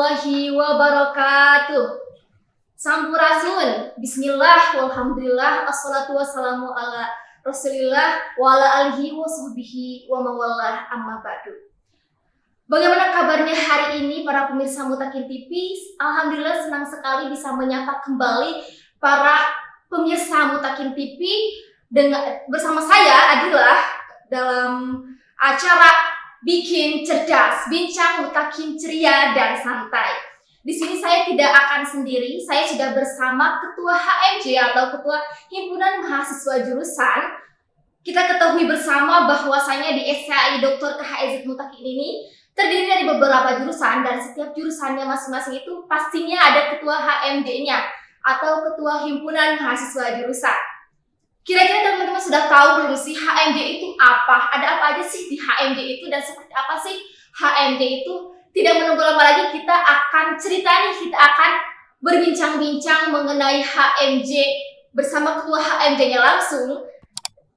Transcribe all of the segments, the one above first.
warahmatullahi wabarakatuh. Sampurasun. Bismillah, walhamdulillah, assalatu wassalamu ala rasulillah wa ala alihi wa sahbihi wa mawallah, amma ba'du. Bagaimana kabarnya hari ini para pemirsa Mutakin TV? Alhamdulillah senang sekali bisa menyapa kembali para pemirsa Mutakin TV bersama saya Adila dalam acara Bikin Cerdas, Bincang Mutakin Ceria dan Santai. Di sini saya tidak akan sendiri, saya sudah bersama Ketua HMJ atau Ketua Himpunan Mahasiswa Jurusan. Kita ketahui bersama bahwasanya di SCAI Dr. KHZ Mutakin ini terdiri dari beberapa jurusan dan setiap jurusannya masing-masing itu pastinya ada Ketua HMJ-nya atau Ketua Himpunan Mahasiswa Jurusan. Kira-kira teman-teman sudah tahu belum sih HMJ itu apa? Ada apa aja sih di HMJ itu dan seperti apa sih HMJ itu? Tidak menunggu lama lagi, kita akan cerita nih, kita akan berbincang-bincang mengenai HMJ bersama Ketua HMJ-nya langsung.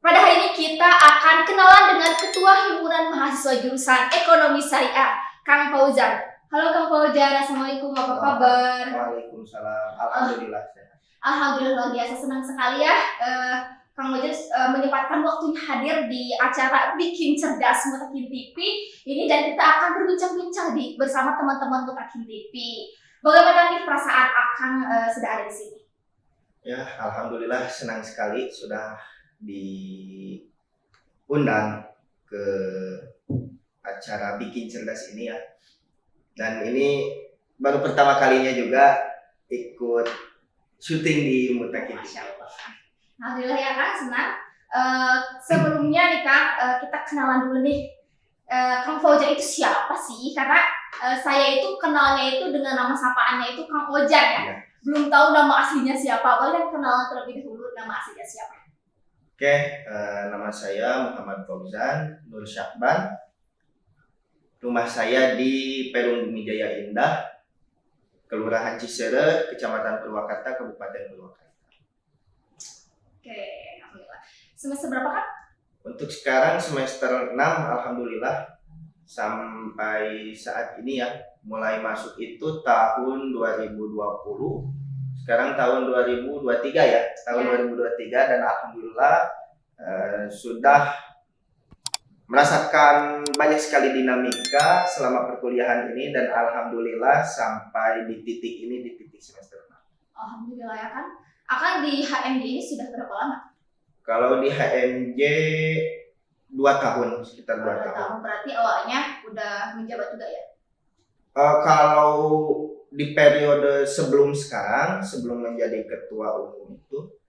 Pada hari ini kita akan kenalan dengan Ketua Himpunan Mahasiswa Jurusan Ekonomi Syariah, Kang Fauzan. Halo Kang Fauzan, Assalamualaikum, apa kabar? Waalaikumsalam, alhamdulillah. Alhamdulillah, luar biasa, senang sekali ya Kang Fauzan menyempatkan waktunya hadir di acara Bikin Cerdas Mutakin TV ini, dan kita akan berbincang-bincang bersama teman-teman Mutakin TV. Bagaimana nih perasaan Akang sudah ada di sini? Ya, alhamdulillah senang sekali sudah diundang ke acara Bikin Cerdas ini ya. Dan ini baru pertama kalinya juga ikut syuting di Mutakin TV. Alhamdulillah ya Kang, senang. Sebelumnya nih Kang, kita kenalan dulu nih. Kang Fauzan itu siapa sih? Karena saya itu kenalnya itu dengan nama sapaannya itu Kang Ojan ya. Belum tahu nama aslinya siapa. Boleh kan kenalan terlebih dahulu nama aslinya siapa? Oke, nama saya Muhammad Fauzan Nur Syakban. Rumah saya di Perum Bumi Jaya Indah, Kelurahan Cisere, Kecamatan Purwakarta, Kabupaten Purwakarta. Oke, alhamdulillah. Semester berapa Kak? Untuk sekarang semester 6, alhamdulillah. Sampai saat ini ya, mulai masuk itu tahun 2020. Sekarang tahun 2023 ya, tahun 2023, dan alhamdulillah sudah merasakan banyak sekali dinamika selama perkuliahan ini, dan alhamdulillah sampai di titik ini, di titik semester 6. Alhamdulillah ya kan. Akan di HMJ ini sudah berapa lama? Kalau di HMJ 2 tahun, sekitar 2 tahun. Berarti awalnya udah menjabat juga ya? Kalau di periode sebelum sekarang, sebelum menjadi ketua umum itu,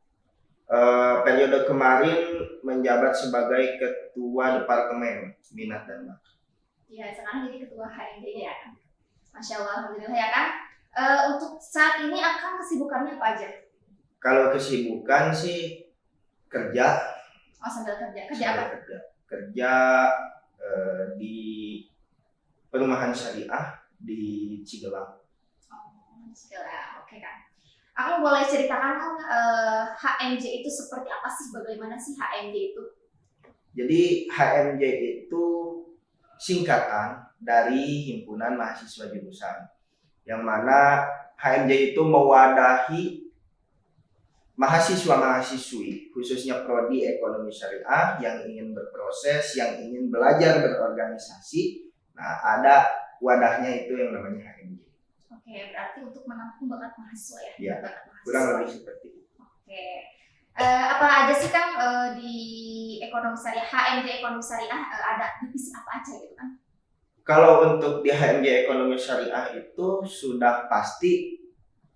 periode kemarin menjabat sebagai ketua departemen minat dan bakat. Ya, sekarang jadi ketua HMJ ya kan? Masya Allah, alhamdulillah ya kan. Untuk saat ini Akang kesibukannya apa aja? Kalau kesibukan sih kerja. Oh, sambil kerja. Kerja apa? Kerja di perumahan syariah di Cigelang. Oh, Cigelang. Oke kan. Aku boleh ceritakan kan HMJ itu seperti apa sih? Bagaimana sih HMJ itu? Jadi HMJ itu singkatan dari Himpunan Mahasiswa Jurusan, yang mana HMJ itu mewadahi mahasiswa-mahasiswi khususnya prodi ekonomi syariah yang ingin berproses, yang ingin belajar berorganisasi. Nah, ada wadahnya itu yang namanya HMJ. Oke, berarti untuk menampung bakat mahasiswa ya? Iya, mahasiswa. Kurang lebih seperti itu. Oke. Apa aja sih Kang di ekonomi syariah, HMJ ekonomi syariah ada divisi apa aja gitu kan? Kalau untuk di HMJ ekonomi syariah itu sudah pasti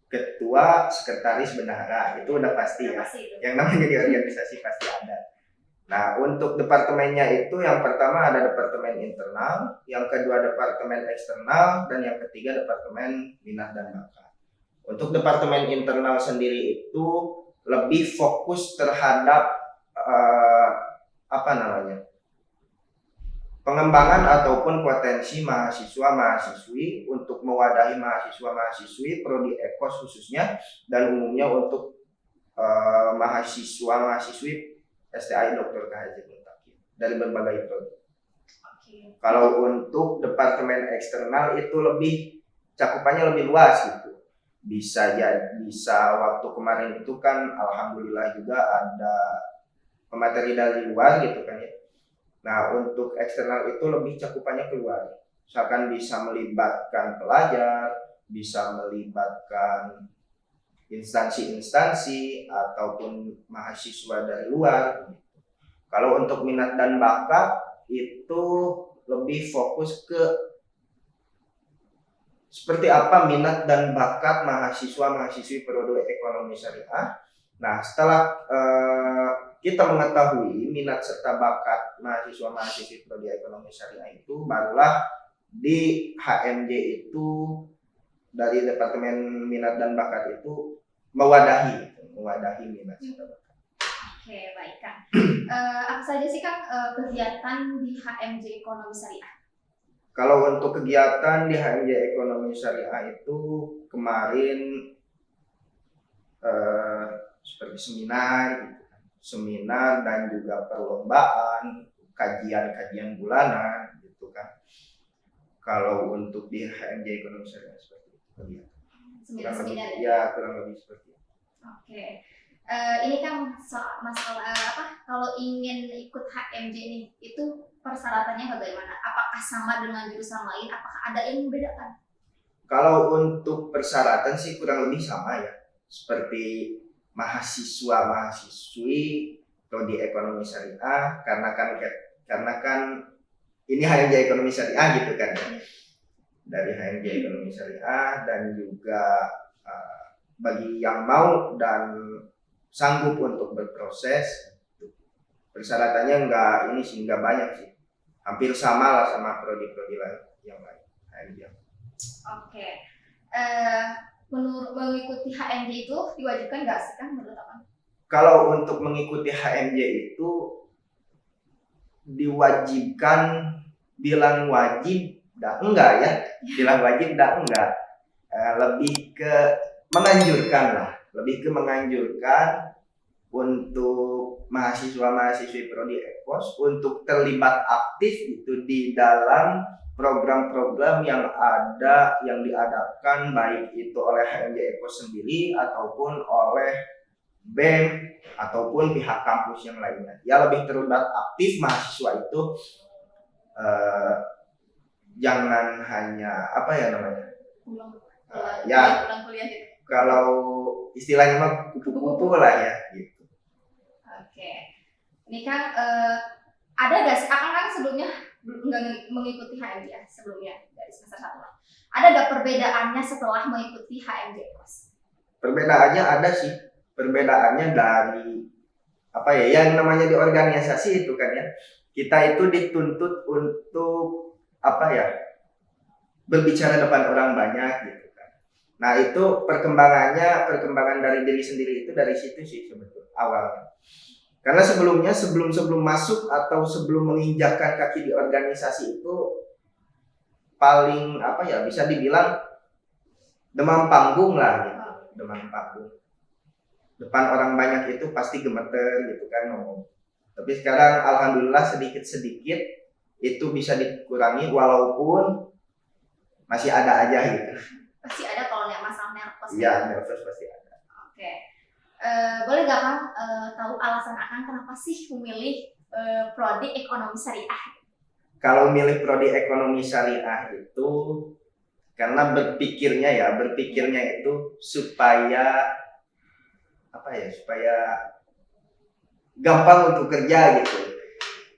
ketua, sekretaris, bendahara, itu udah pasti ya. Yang namanya di organisasi pasti ada. Nah, untuk departemennya itu yang pertama ada departemen internal, yang kedua departemen eksternal, dan yang ketiga departemen minat dan bakat. Untuk departemen internal sendiri itu lebih fokus terhadap pengembangan ataupun potensi mahasiswa-mahasiswi untuk mewadahi mahasiswa-mahasiswi prodi ekos khususnya, dan umumnya untuk mahasiswa-mahasiswi STAI Dr. KHZ Mutakin dari berbagai prodi. Kalau untuk departemen eksternal itu lebih cakupannya lebih luas gitu. Bisa waktu kemarin itu kan alhamdulillah juga ada pemateri dari luar gitu kan ya. Nah, untuk eksternal itu lebih cakupannya keluar. Misalkan bisa melibatkan pelajar, bisa melibatkan instansi-instansi ataupun mahasiswa dari luar. Kalau untuk minat dan bakat itu lebih fokus ke seperti apa minat dan bakat mahasiswa-mahasiswi Prodi Ekonomi Syariah. Nah, setelah kita mengetahui minat serta bakat mahasiswa-mahasiswi Prodi Ekonomi Syariah itu, barulah di HMJ itu dari Departemen Minat dan Bakat itu mewadahi minat serta bakat. Oke, baik Kang. Apa saja sih Kang kegiatan di HMJ Ekonomi Syariah? Kalau untuk kegiatan di HMJ Ekonomi Syariah itu kemarin seperti seminar dan juga perlombaan, kajian bulanan gitu kan. Kalau untuk di HMJ Ekonomi Syariah seperti itu kegiatan. Seminar-seminar Kurang lebih seperti itu. Oke. Ini kan masalah kalau ingin ikut HMJ ini itu persyaratannya bagaimana? Apakah sama dengan jurusan lain? Apakah ada yang membedakan? Kalau untuk persyaratan sih kurang lebih sama ya, seperti mahasiswa-mahasiswi Prodi Ekonomi Syariah, karena kan ini HMJ Ekonomi Syariah gitu kan ya. Dari HMJ Ekonomi Syariah dan juga bagi yang mau dan sanggup untuk berproses, persyaratannya nggak banyak sih, hampir sama lah sama prodi-prodi lain yang lain. Oke. Menurut mengikuti HMJ itu diwajibkan nggak sih kan menurut Abang? Kalau untuk mengikuti HMJ itu diwajibkan, bilang wajib dah enggak ya, bilang wajib dah enggak, lebih ke menganjurkan untuk mahasiswa-mahasiswi Prodi Ekos untuk terlibat aktif itu di dalam program-program yang diadakan baik itu oleh HMJ Ekos sendiri ataupun oleh BEM ataupun pihak kampus yang lainnya. Ya, lebih terlibat aktif mahasiswa itu, jangan hanya pulang kuliah gitu. Kalau istilahnya mah kupu-kupu lah ya gitu. Oke. Ini kan ada gak sih, Akang kan sebelumnya nggak mengikuti HMJ ya, sebelumnya dari semester 1 lah. Ada gak perbedaannya setelah mengikuti HMJ Ekos? Perbedaannya ada sih. Perbedaannya dari yang namanya di organisasi itu kan ya. Kita itu dituntut untuk berbicara depan orang banyak gitu kan. Nah, itu perkembangan dari diri sendiri itu dari situ sih sebetulnya awalnya. Karena sebelum masuk atau sebelum menginjakkan kaki di organisasi itu paling bisa dibilang demam panggung lah gitu. Demam panggung. Depan orang banyak itu pasti gemeter gitu kan ngomong. Tapi sekarang alhamdulillah sedikit-sedikit itu bisa dikurangi, walaupun masih ada aja gitu. Pasti ada kalau masalah nervous. Iya, nervous pasti ada. Oke. Boleh gak Kang tahu alasan Akang kenapa sih memilih Prodi Ekonomi Syariah? Kalau milih Prodi Ekonomi Syariah itu karena berpikirnya itu supaya gampang untuk kerja gitu.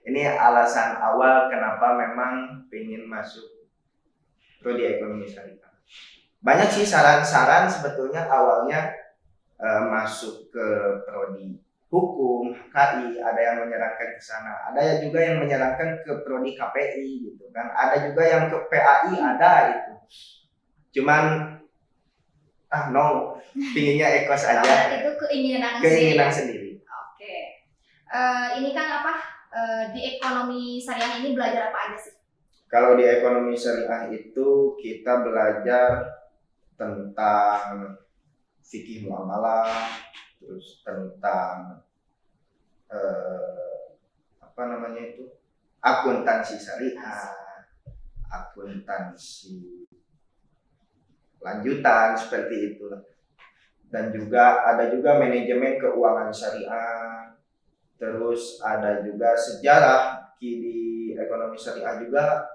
Ini alasan awal kenapa memang pengen masuk Prodi Ekonomi Syariah. Banyak sih saran-saran sebetulnya awalnya masuk ke Prodi Hukum, KI, ada yang menyarankan ke sana. Ada juga yang menyarankan ke Prodi KPI gitu kan. Ada juga yang ke PAI ada itu. Cuman pinginnya Ekos aja. Itu keinginan sendiri. Oke. Ini kan di ekonomi syariah ini belajar apa aja sih? Kalau di ekonomi syariah itu kita belajar tentang fikih muamalah, terus tentang akuntansi syariah, akuntansi lanjutan seperti itu. Dan juga ada juga manajemen keuangan syariah, terus ada juga sejarah di ekonomi syariah, juga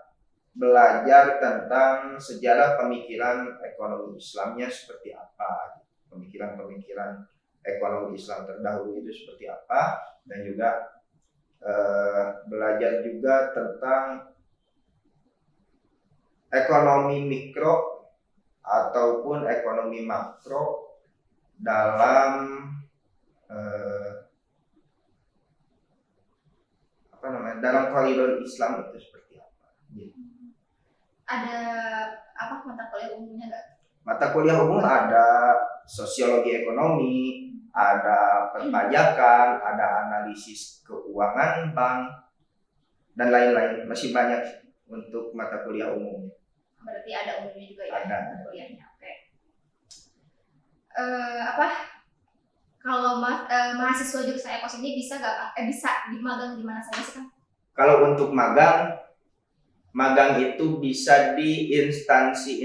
belajar tentang sejarah pemikiran ekonomi Islamnya seperti apa, pemikiran-pemikiran ekonomi Islam terdahulu itu seperti apa, dan juga belajar juga tentang ekonomi mikro ataupun ekonomi makro dalam dalam koridor Islam itu seperti apa. Ada apa mata kuliah umumnya nggak? Mata kuliah umum ada sosiologi ekonomi, ada perpajakan, ada analisis keuangan bank, dan lain-lain. Masih banyak untuk mata kuliah umum. Berarti ada umumnya juga ya? Ada. Kuliahnya, oke. Kalau mahasiswa jurusan ekos ini bisa nggak bisa magang di mana saja sih kan? Kalau untuk magang itu bisa di instansi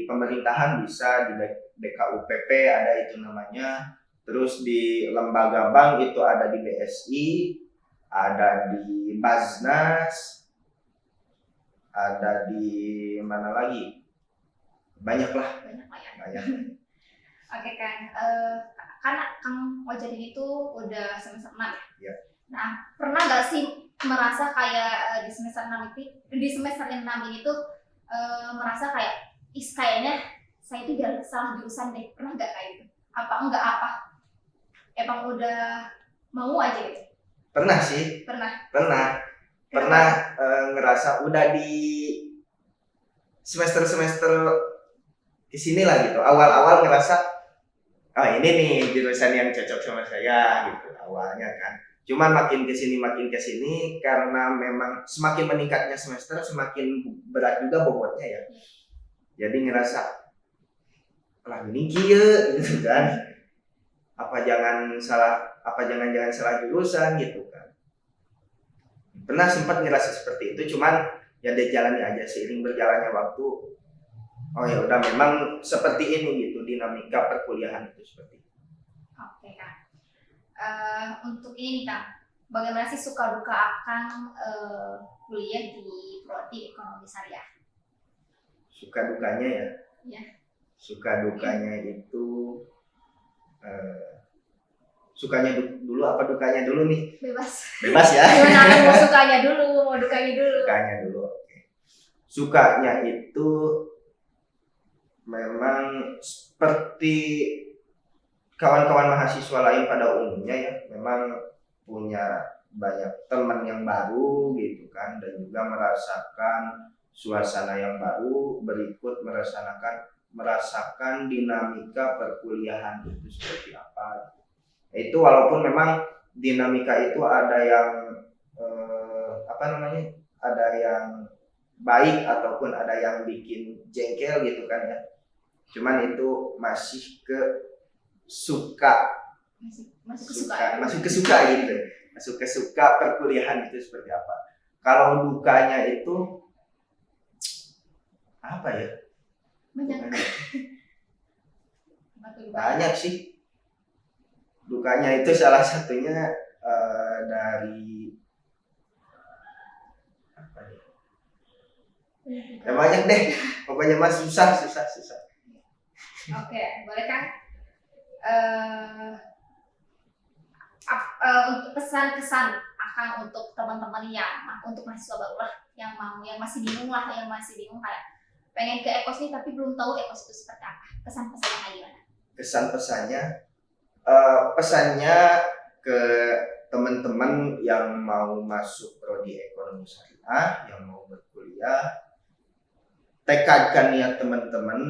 pemerintahan, bisa di DKUPP ada itu namanya, terus di lembaga bank itu ada di BSI, ada di Baznas, ada di mana lagi, banyak lah ya. Oke kan, karena Kang Wahyudin itu udah semester 6 ya. Nah, pernah nggak sih merasa kayak di semester 6 ini tuh merasa kayak kayaknya saya itu salah jurusan deh, pernah nggak kayak gitu? Apa emang udah mau aja gitu? Pernah sih. Pernah ngerasa udah di semester kesini lah gitu, awal ngerasa ini nih jurusan yang cocok sama saya gitu awalnya kan. Cuman makin kesini karena memang semakin meningkatnya semester semakin berat juga bobotnya ya. Jadi ngerasa lah ini kieu gitu kan. Apa jangan salah jurusan gitu kan. Pernah sempat ngerasa seperti itu, cuman ya dijalani aja seiring berjalannya waktu. Oh ya udah, memang seperti ini gitu dinamika perkuliahan itu seperti itu. Oke Kak. Untuk ini Kak, bagaimana sih suka duka Akang kuliah di prodi ekonomi syariah? Suka dukanya ya? Ya. Suka dukanya itu sukanya dulu apa dukanya dulu nih? Bebas ya. Gimana mau sukanya dulu, mau dukanya dulu? Sukanya dulu. Oke. Sukanya itu memang seperti kawan-kawan mahasiswa lain pada umumnya ya, memang punya banyak teman yang baru gitu kan, dan juga merasakan suasana yang baru, berikut merasakan dinamika perkuliahan itu seperti apa. Itu walaupun memang dinamika itu ada yang ada yang baik ataupun ada yang bikin jengkel gitu kan ya. Cuman itu masih kesuka perkuliahan itu seperti apa. Kalau dukanya itu apa ya? Banyak sih. Dukanya itu salah satunya dari apa ya? Banyak deh. Pokoknya mas susah. Oke, boleh kan? Untuk pesan-kesan akan untuk teman-teman untuk mahasiswa baru lah yang masih bingung kayak pengen ke ekos nih tapi belum tahu ekos itu seperti apa. Pesan-pesannya kayak gimana? Pesannya ke teman-teman yang mau masuk prodi ekonomi syariah, yang mau berkuliah, tekadkan niat teman-teman.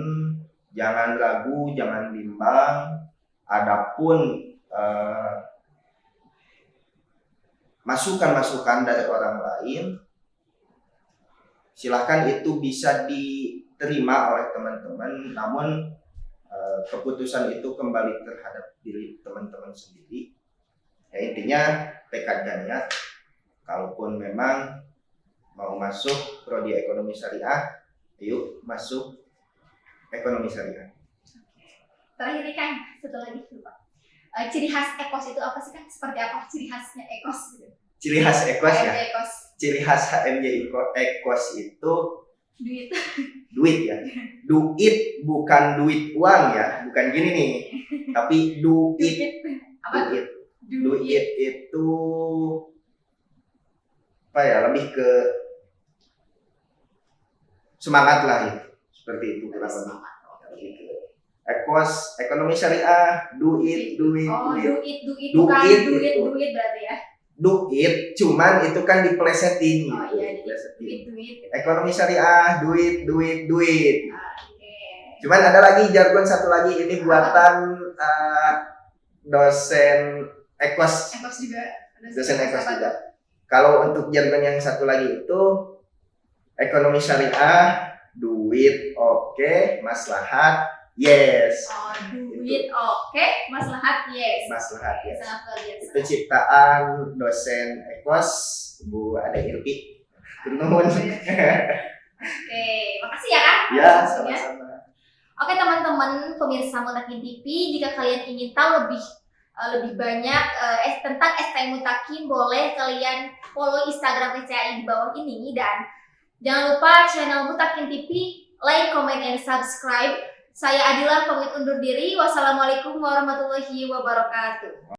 Jangan ragu, jangan bimbang. Adapun masukan-masukan dari orang lain, silahkan itu bisa diterima oleh teman-teman. Namun keputusan itu kembali terhadap diri teman-teman sendiri. Ya, intinya tekadkan niat. Kalaupun memang mau masuk prodi ekonomi syariah, yuk masuk ekonomi syariah. Terakhir nih Kang, satu lagi lupa. Ciri khas Ekos itu apa sih Kang? Seperti apa ciri khasnya Ekos gitu? Ciri khas Ekos ya. Ekos. Ciri khas HMJ Ekos itu Duit. duit ya. Duit bukan duit uang ya, bukan gini nih. Tapi duit. Apa? Duit itu apa ya? Lebih ke semangat lah itu. Seperti itu kurang lebih. Ekos, ekonomi syariah, duit. Oh, duit bukan Duit duit berarti ya. Duit, cuman itu kan diplesetin Oh gitu. iya, Diplesetin. duit. Ekonomi syariah, duit. Oke. Cuman ada lagi jargon satu lagi, ini buatan dosen Ekos. Ekos juga. Dosen Ekos juga. Kalau untuk jargon yang satu lagi itu ekonomi syariah, duit oke, maslahat yes. Oh, duit oke, maslahat yes. Maslahat yes. Sangat luar biasa. Itu ciptaan dosen Ekos, Bu Ade Irpi. Nuhun. Oke, makasih ya Kang. Ya, sama-sama. Oke teman-teman pemirsa Mutakin TV, jika kalian ingin tahu lebih banyak tentang STM Mutakin, boleh kalian follow Instagram SCAI di bawah ini, dan jangan lupa channel Mutakin TV, like, comment, and subscribe. Saya Adila pamit undur diri. Wassalamualaikum warahmatullahi wabarakatuh.